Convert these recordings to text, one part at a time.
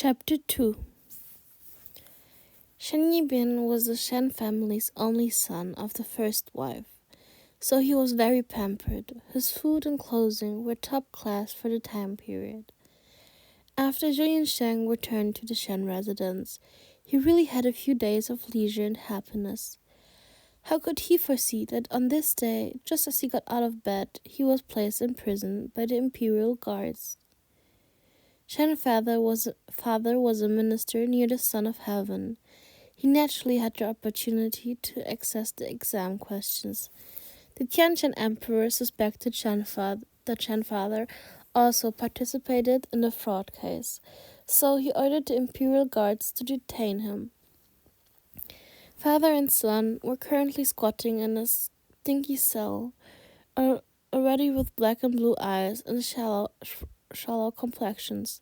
Chapter 2. Shen Yibin was the Shen family's only son of the first wife, so he was very pampered. His food and clothing were top class for the time period. After Zhou Yinsheng returned to the Shen residence, he really had a few days of leisure and happiness. How could he foresee that on this day, just as he got out of bed, he was placed in prison by the imperial guards? Shen's father was a minister near the Son of Heaven. He naturally had the opportunity to access the exam questions. The Tianqian emperor suspected that Shen's father also participated in the fraud case, so he ordered the imperial guards to detain him. Father and son were currently squatting in a stinky cell, already with black and blue eyes and shallow complexions.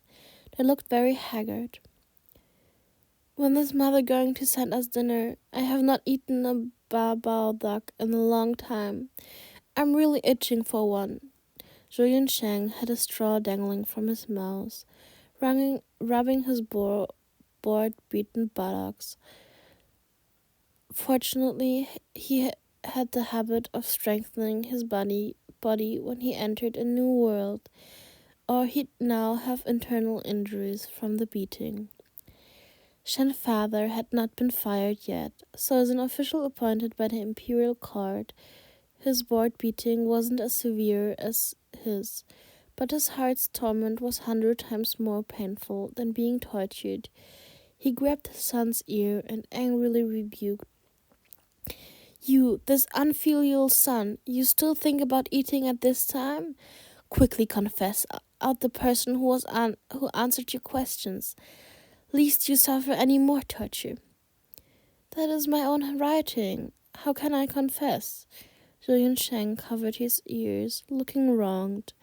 They looked very haggard. "When is mother going to send us dinner? I have not eaten a bao duck in a long time. I'm really itching for one." Zhou Yunsheng had a straw dangling from his mouth, rubbing his board-beaten buttocks. Fortunately, he had the habit of strengthening his body when he entered a new world, or he'd now have internal injuries from the beating. Shen's father had not been fired yet, so as an official appointed by the imperial court, his board beating wasn't as severe as his, but his heart's torment was 100 times more painful than being tortured. He grabbed his son's ear and angrily rebuked, "You, this unfilial son, you still think about eating at this time? Quickly confess out the person who answered your questions, lest you suffer any more torture." "That is my own writing. How can I confess?" Zhou Yunsheng covered his ears, looking wronged.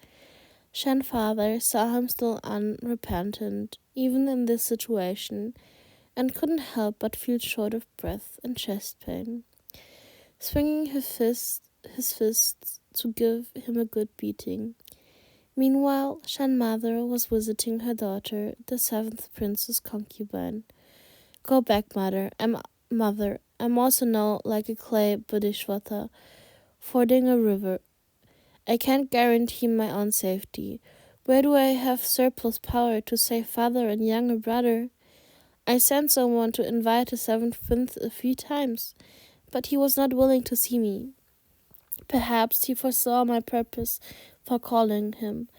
Shen's father saw him still unrepentant, even in this situation, and couldn't help but feel short of breath and chest pain. Swinging his fists to give him a good beating. Meanwhile, Shen's mother was visiting her daughter, the 7th prince's concubine. "Go back, mother. I'm also now like a clay bodhisattva, fording a river. I can't guarantee my own safety. Where do I have surplus power to save father and younger brother? I sent someone to invite the 7th prince a few times, but he was not willing to see me. Perhaps he foresaw my purpose for calling him,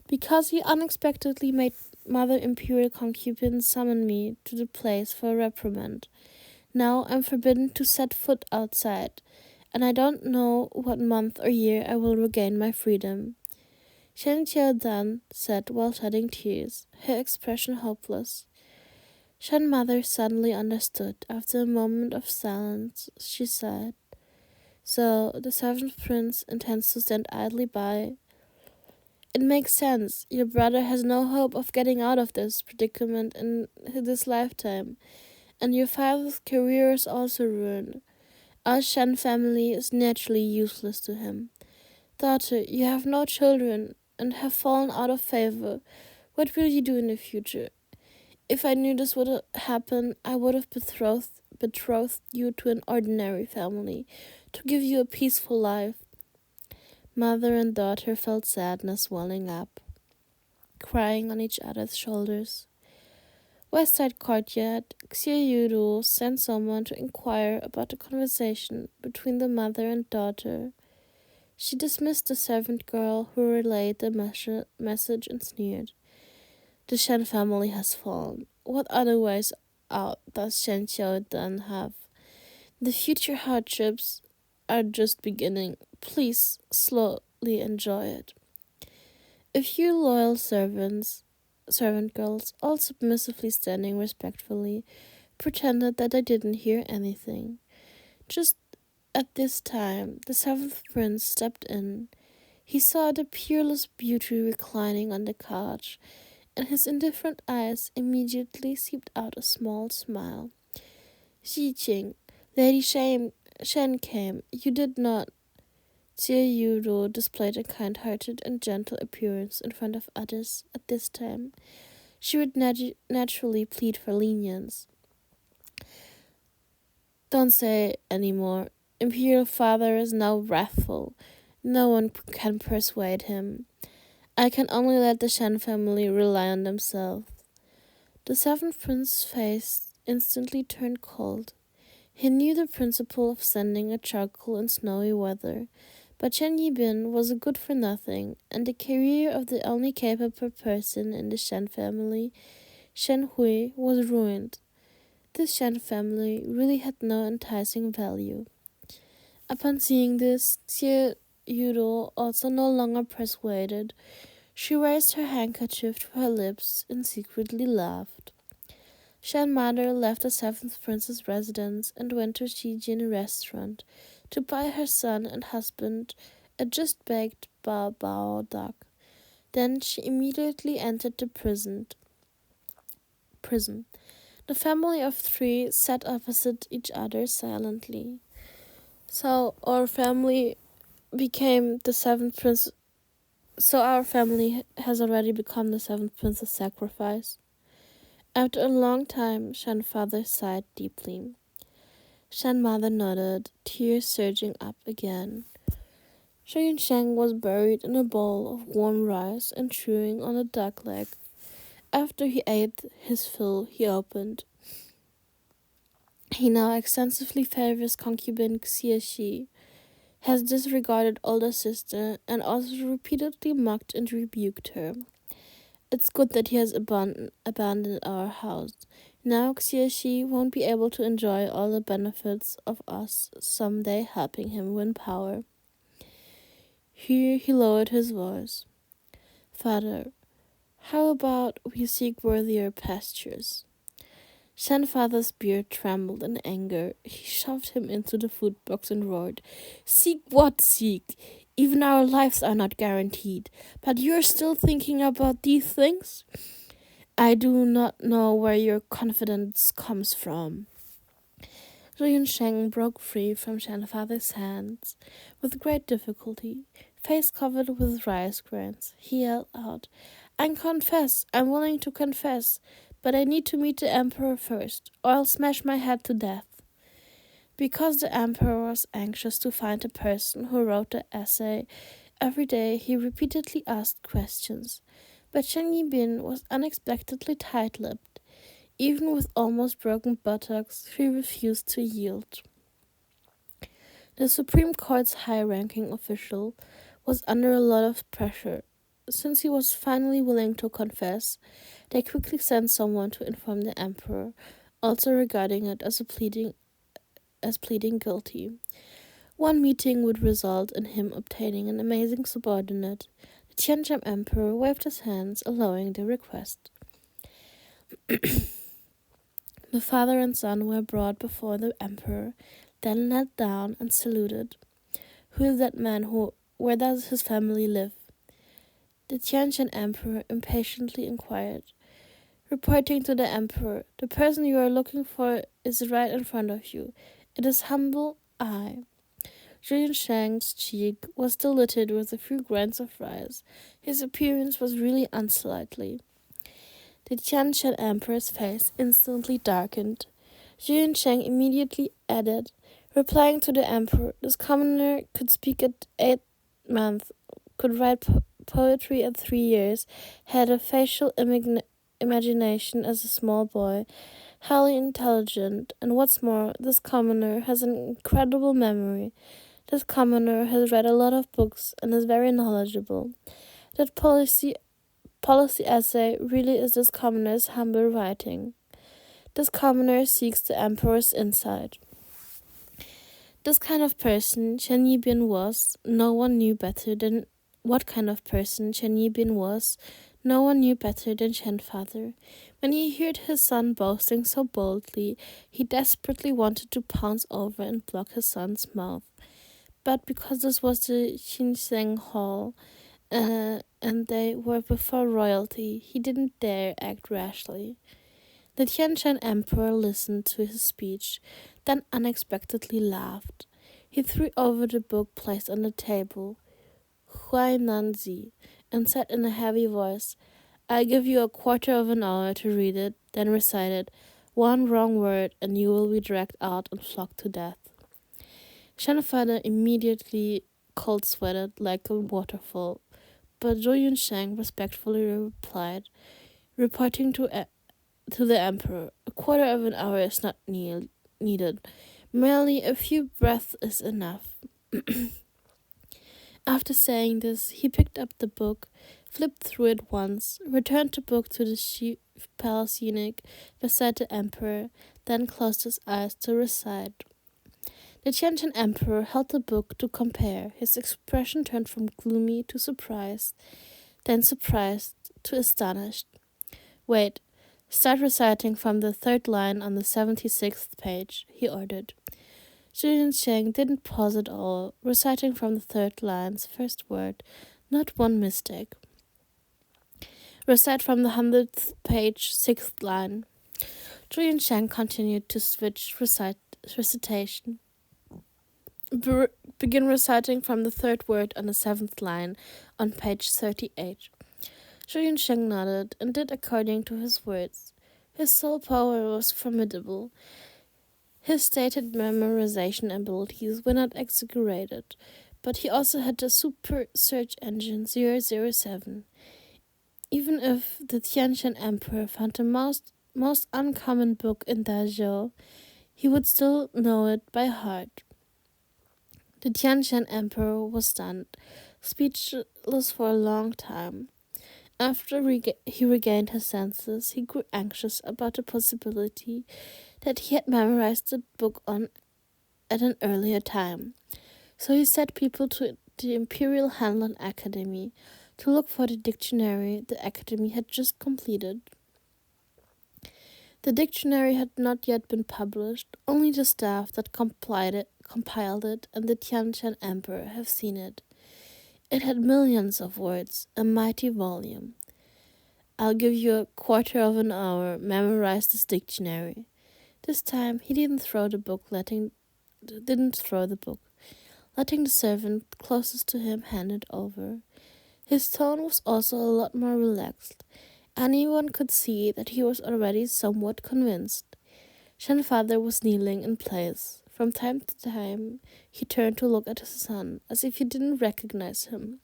because he unexpectedly made Mother Imperial Concubine summon me to the place for a reprimand. Now I'm forbidden to set foot outside, and I don't know what month or year I will regain my freedom." Shen Qiaodan said while shedding tears, her expression hopeless. Shen's mother suddenly understood. After a moment of silence, she said, "So the 7th prince intends to stand idly by? It makes sense. Your brother has no hope of getting out of this predicament in this lifetime, and your father's career is also ruined. Our Shen family is naturally useless to him. Daughter, you have no children and have fallen out of favor. What will you do in the future? If I knew this would happen, I would have betrothed you to an ordinary family, to give you a peaceful life." Mother and daughter felt sadness welling up, crying on each other's shoulders. West Side Courtyard, Xie Yudu sent someone to inquire about the conversation between the mother and daughter. She dismissed the servant girl who relayed the message and sneered. "The Shen family has fallen. What other ways out does Shen Qiaodan have? The future hardships are just beginning. Please slowly enjoy it." A few loyal servant girls, all submissively standing respectfully, pretended that they didn't hear anything. Just at this time, the 7th prince stepped in. He saw the peerless beauty reclining on the couch, and his indifferent eyes immediately seeped out a small smile. "Xi Qing, Lady Shen came. You did not." Xie Yudo displayed a kind-hearted and gentle appearance in front of others at this time. she would naturally plead for lenience. Don't say anymore. Imperial Father is now wrathful. No one can persuade him. I can only let the Shen family rely on themselves. The seventh prince's face instantly turned cold. He knew the principle of sending a charcoal in snowy weather, but Chen Yibin was a good-for-nothing, and the career of the only capable person in the Shen family, Shen Hui, was ruined. This Shen family really had no enticing value. Upon seeing this, Xie Yudo, also no longer persuaded, she raised her handkerchief to her lips and secretly laughed. Shen mother left the seventh prince's residence and went to Xijin restaurant to buy her son and husband a just-baked bao duck. Then she immediately entered the prison. The family of three sat opposite each other silently. So our family became the seventh prince. So our family has already become the seventh prince's sacrifice. After a long time, Shen father sighed deeply. Shen mother nodded, tears surging up again. Shu Yunsheng was buried in a bowl of warm rice and chewing on a duck leg. After he ate his fill, he opened. He now extensively favors concubine Xie, has disregarded older sister, and also repeatedly mocked and rebuked her. It's good that he has abandoned our house. Now Xie won't be able to enjoy all the benefits of us someday helping him win power. Here he lowered his voice. Father, how about we seek worthier pastures? Shen father's beard trembled in anger. He shoved him into the food box and roared, Seek what seek? Even our lives are not guaranteed. But you're still thinking about these things? I do not know where your confidence comes from. Zhu Yunsheng broke free from Shen father's hands with great difficulty. Face covered with rice grains, he yelled out, I'm willing to confess, but I need to meet the Emperor first, or I'll smash my head to death. Because the Emperor was anxious to find the person who wrote the essay, every day he repeatedly asked questions, but Chen Yibin was unexpectedly tight-lipped. Even with almost broken buttocks, he refused to yield. The Supreme Court's high-ranking official was under a lot of pressure. Since he was finally willing to confess, they quickly sent someone to inform the Emperor, also regarding it as pleading guilty. One meeting would result in him obtaining an amazing subordinate. The Tianzham Emperor waved his hands, allowing the request. The father and son were brought before the Emperor, then knelt down and saluted. Who is that man? Where does his family live? The Tianjin Emperor impatiently inquired. Reporting to the Emperor, the person you are looking for is right in front of you. It is humble I. Zhu Yunsheng's cheek was still littered with a few grains of rice. His appearance was really unsightly. The Tianjin Emperor's face instantly darkened. Zhu Yunsheng immediately added, replying to the Emperor, this commoner could speak at 8 months, could write poetry at 3 years, had a facial imagination as a small boy, highly intelligent, and what's more, this commoner has an incredible memory. This commoner has read a lot of books and is very knowledgeable. That policy essay really is this commoner's humble writing. This commoner seeks the Emperor's insight. This kind of person Chen Yibin was, no one knew better than what kind of person Chen Yibin was. No one knew better than Chen father. When he heard his son boasting so boldly, he desperately wanted to pounce over and block his son's mouth. But because this was the Xinseng Hall, and they were before royalty, he didn't dare act rashly. The Tianjin Emperor listened to his speech, then unexpectedly laughed. He threw over the book placed on the table, Huai Nanzi, and said in a heavy voice, I give you a quarter of an hour to read it, then recite it. One wrong word and you will be dragged out and flogged to death. Shanafada immediately cold sweated like a waterfall, but Zhou Yunsheng respectfully replied, reporting to the emperor, a quarter of an hour is not needed. Merely a few breaths is enough. After saying this, he picked up the book, flipped through it once, returned the book to the chief palace eunuch beside the emperor, then closed his eyes to recite. The Tiantian emperor held the book to compare. His expression turned from gloomy to surprised, then surprised to astonished. Wait, start reciting from the third line on the 76th page, he ordered. Zhu Sheng didn't pause at all, reciting from the third line's first word, not one mistake. Recite from the 100th page, 6th line. Zhu Sheng continued to switch recitation. Begin reciting from the third word on the 7th line on page 38. Zhu Sheng nodded and did according to his words. His soul power was formidable. His stated memorization abilities were not exaggerated, but he also had the super search engine 007. Even if the Tiantian emperor found the most uncommon book in Dazhou, he would still know it by heart. The Tiantian emperor was stunned, speechless for a long time. After he regained his senses, he grew anxious about the possibility that he had memorized the book at an earlier time. So he sent people to the Imperial Hanlon Academy to look for the dictionary the Academy had just completed. The dictionary had not yet been published, only the staff that compiled it and the Tiantian Emperor have seen it. It had millions of words, a mighty volume. I'll give you a quarter of an hour, memorize this dictionary. This time he didn't throw the book, letting the servant closest to him hand it over. His tone was also a lot more relaxed. Anyone could see that he was already somewhat convinced. Shanfather was kneeling in place. From time to time, he turned to look at his son, as if he didn't recognize him.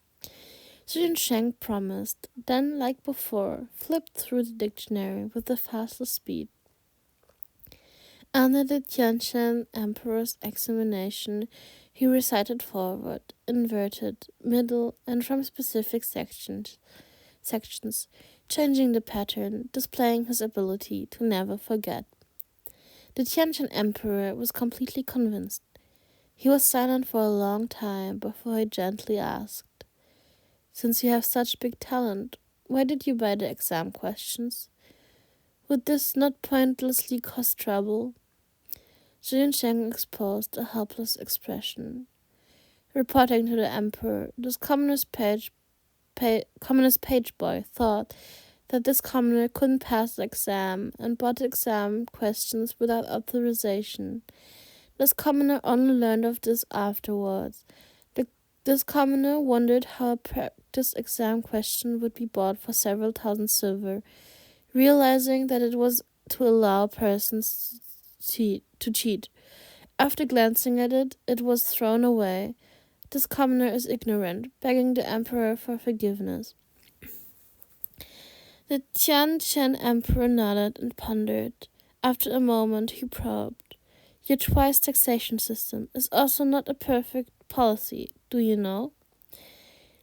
Zhu Sheng promised, then, like before, flipped through the dictionary with the fastest speed. Under the Tiantian Emperor's examination, he recited forward, inverted, middle, and from specific sections, changing the pattern, displaying his ability to never forget. The Tiantian Emperor was completely convinced. He was silent for a long time before he gently asked, "Since you have such big talent, why did you buy the exam questions? Would this not pointlessly cause trouble?" Zhu Sheng exposed a helpless expression. Reporting to the emperor, this communist page boy thought that this commoner couldn't pass the exam and bought the exam questions without authorization. This commoner only learned of this afterwards. This commoner wondered how a practice exam question would be bought for several thousand silver, realizing that it was to allow persons to cheat. After glancing at it, it was thrown away. This commoner is ignorant, begging the emperor for forgiveness. The Tiantian emperor nodded and pondered. After a moment, he probed. Your twice taxation system is also not a perfect policy, do you know?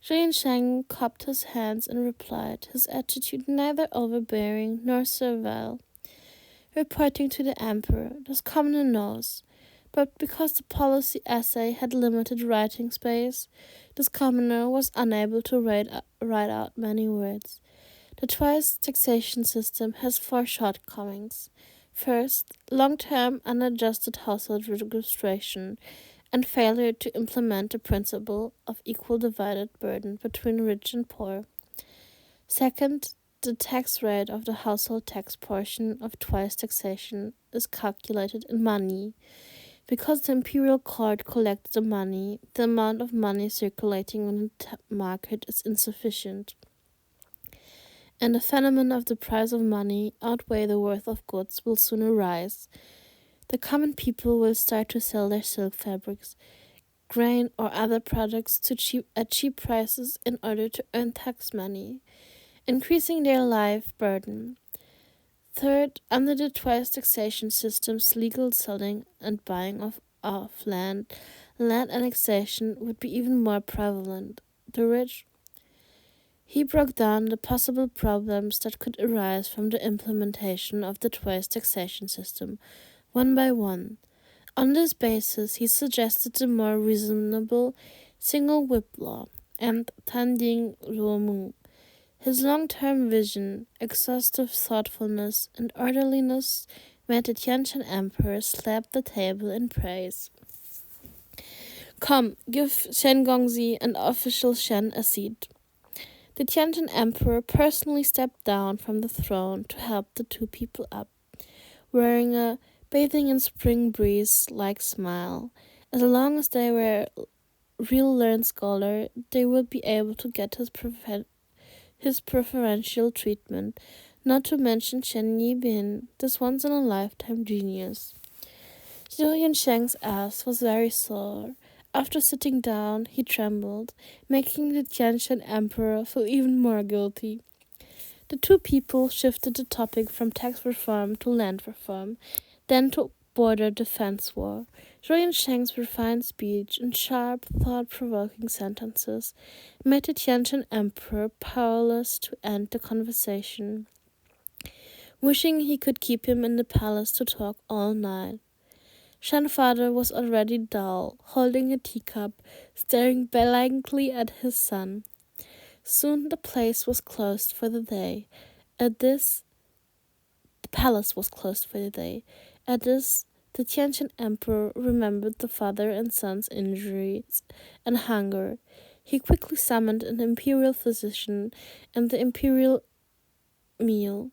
Zhu Sheng cupped his hands and replied, his attitude neither overbearing nor servile. Reporting to the emperor, this commoner knows, but because the policy essay had limited writing space, this commoner was unable to write out many words. The twice taxation system has 4 shortcomings. First, long-term unadjusted household registration and failure to implement the principle of equal divided burden between rich and poor. Second, the tax rate of the household tax portion of twice taxation is calculated in money. Because the imperial court collects the money, the amount of money circulating on the market is insufficient. and the phenomenon of the price of money outweigh the worth of goods will soon arise. The common people will start to sell their silk fabrics, grain, or other products at cheap prices in order to earn tax money, increasing their life burden. Third, under the twice taxation systems, legal selling and buying of land annexation would be even more prevalent. The rich. He broke down the possible problems that could arise from the implementation of the twice taxation system, one by one. On this basis, he suggested the more reasonable single whip law and Tanding Luomu. His long-term vision, exhaustive thoughtfulness, and orderliness made the Tiantian emperor slap the table in praise. Come, give Shen Gongzi and official Shen a seat. The Tiantian emperor personally stepped down from the throne to help the two people up, wearing a bathing in spring breeze-like smile. As long as they were real learned scholar, they would be able to get his preferential treatment, not to mention Chen Yibin, this once-in-a-lifetime genius. Zhou Yunsheng's ass was very sore. After sitting down, he trembled, making the Tiantian emperor feel even more guilty. The two people shifted the topic from tax reform to land reform, then to border defense war. Zhou Yunsheng's refined speech and sharp, thought-provoking sentences made the Tiantian emperor powerless to end the conversation, wishing he could keep him in the palace to talk all night. Shen father was already dull, holding a teacup, staring blankly at his son. Soon the palace was closed for the day. At this, the Tiantian emperor remembered the father and son's injuries and hunger. He quickly summoned an imperial physician and the imperial meal.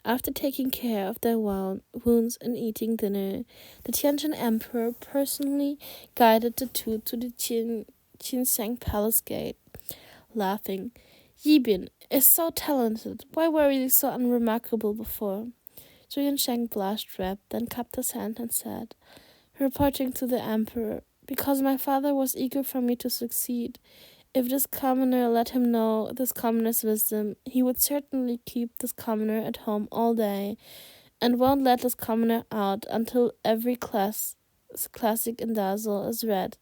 After taking care of their wounds and eating dinner, the Tiantian emperor personally guided the two to the Qinsang Palace gate, laughing. Yibin is so talented. Why were you so unremarkable before? Zhou Yunsheng blushed red, then cupped his hand and said, reporting to the emperor, because my father was eager for me to succeed. If this commoner let him know this commoner's wisdom, he would certainly keep this commoner at home all day, and won't let this commoner out until every classic in Dazzle is read.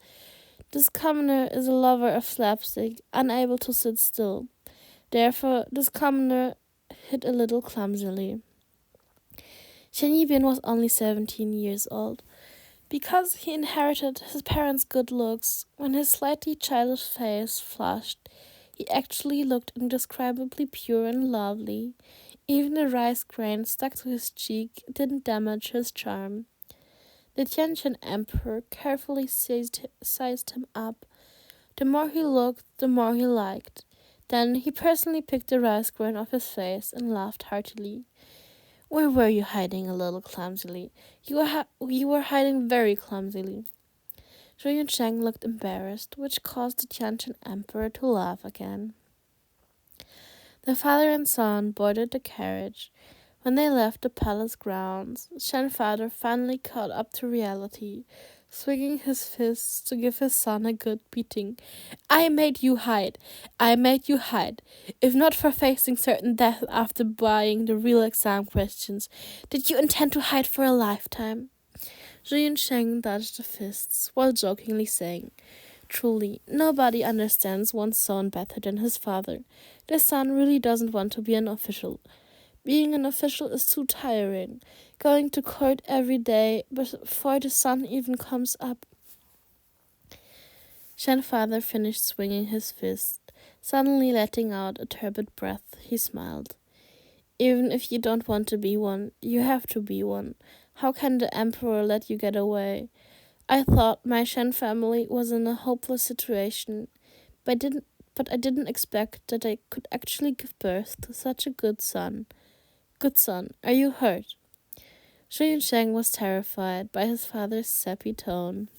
This commoner is a lover of slapstick, unable to sit still. Therefore, this commoner hit a little clumsily. Shen Yibin was only 17 years old. Because he inherited his parents' good looks, when his slightly childish face flushed, he actually looked indescribably pure and lovely. Even the rice grain stuck to his cheek didn't damage his charm. The Tiantian emperor carefully sized him up. The more he looked, the more he liked. Then he personally picked the rice grain off his face and laughed heartily. Where were you hiding a little clumsily? You were hiding very clumsily. Zhou Yunsheng looked embarrassed, which caused the Tiantian emperor to laugh again. The father and son boarded the carriage. When they left the palace grounds, Shen father finally caught up to reality, swinging his fists to give his son a good beating. I made you hide. I made you hide. If not for facing certain death after buying the real exam questions, did you intend to hide for a lifetime? Zhou Yunsheng dodged the fists while jokingly saying, truly, nobody understands one's son better than his father. The son really doesn't want to be an official. Being an official is too tiring. Going to court every day before the sun even comes up. Shen father finished swinging his fist. Suddenly letting out a turbid breath, he smiled. Even if you don't want to be one, you have to be one. How can the emperor let you get away? I thought my Shen family was in a hopeless situation, but I didn't expect that I could actually give birth to such a good son. Good son, are you hurt? Zhou Yunsheng was terrified by his father's sappy tone.